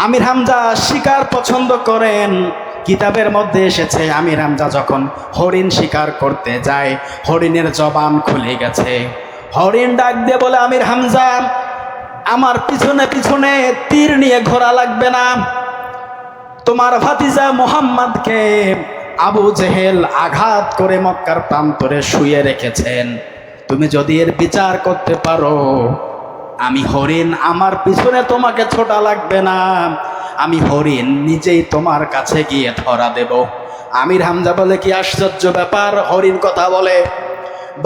আমির হামজা শিকার পছন্দ করেন। কিতাবের মধ্যে এসেছে আমির হামজা যখন হরিণ শিকার করতে যায়, হরিণের জবান খুলে গেছে। হরিণ ডাক দিয়ে বলে, আমির হামজা, আমার পিছনে পিছনে তীর নিয়ে ঘোরা লাগবে না। তোমার ভাতিজা মুহাম্মদকে আবু জেহেল আঘাত করে মক্কার প্রান্তরে শুয়ে রেখেছেন। তুমি যদি এর বিচার করতে পারো, আমি হরিণ, আমার পিছনে তোমাকে ছোটা লাগবে না, আমি হরিণ নিজেই তোমার কাছে গিয়ে ধরা দেব। আমির হামজা বলে, কি আশ্চর্য ব্যাপার, হরিণ কথা বলে।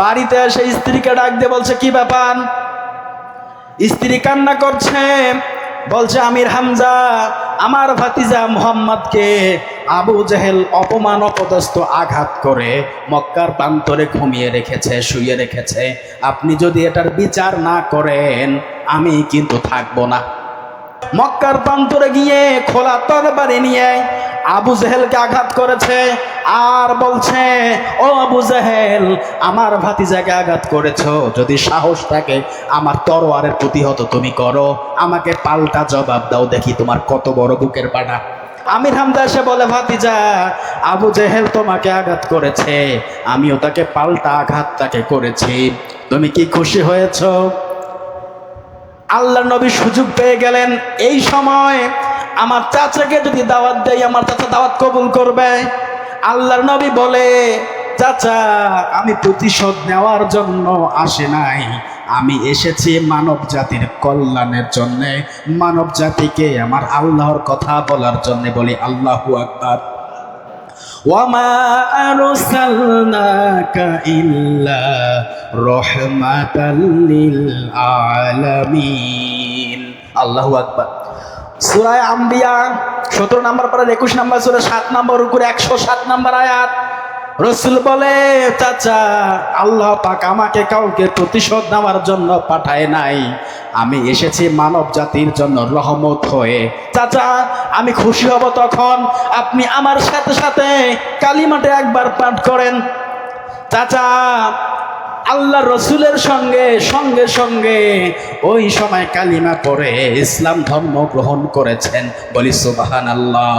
বাড়িতে এসে স্ত্রীকে ডাক দিয়ে বলছে, কি ব্যাপার? স্ত্রী কান্না করছে, বলছে, আমির হামজা আমার ভাতিজা মুহাম্মদকে আবু জেহেল অপমান অপদস্থ আঘাত করে মক্কার প্রান্তরে ঘুমিয়ে রেখেছে, শুয়ে রেখেছে। আপনি যদি এটার বিচার না করেন, আমি কিন্তু থাকবো না। মক্কার প্রান্তরে গিয়ে খোলা তরবারি নিয়ে আবু জেহেলকে আঘাত করেছে, আর বলছে, ও আবু জেহেল, আমার ভাতিজাকে আঘাত করেছো, যদি সাহস থাকে আমার তরোয়ারের প্রতিহত তুমি করো, আমাকে পাল্টা জবাব দাও, দেখি তোমার কত বড় বুকের পাটা। আমির হামজা এসে বলে, ভাতিজা, আবু জেহেল তোমাকে আঘাত করেছে, আমিও তাকে পাল্টা আঘাত তাকে করেছি, তুমি কি খুশি হয়েছো? আল্লাহর নবী সুযোগ পেয়ে গেলেন, এই সময় আমার চাচাকে যদি দাওয়াত দেই, আমার চাচা দাওয়াত কবুল করবে। আল্লাহর নবী বলে, চাচা, আমি প্রতিশোধ নেওয়ার জন্য আসি নাই, আমি এসেছি মানব জাতির কল্যাণের জন্য, মানব জাতিকে আমার আল্লাহর কথা বলার জন্য। বলি আল্লাহু আকবার। ওয়ামা আরসালনাকা ইল্লা রাহমাতাল লিল আলামিন। আল্লাহু আকবার। সূরা আম্বিয়া 17 নম্বর পারা 21 নম্বর সূরা 7 নম্বর উপরে 107 নম্বর আয়াত। রাসূল বলে, চাচা, আল্লাহ পাক আমাকে কাউকে প্রতিশোধ নেওয়ার জন্য পাঠায় নাই, আমি এসেছি মানব জাতির জন্য রহমত হয়ে। চাচা, আমি খুশি হব তখন আপনি আমার সাথে সাথে কালিমাটা একবার পাঠ করেন। চাচা আল্লাহ রসুলের সঙ্গে সঙ্গে সঙ্গে ওই সময় কালিমা পড়ে ইসলাম ধর্ম গ্রহণ করেছেন। বলি সুবহানাল্লাহ।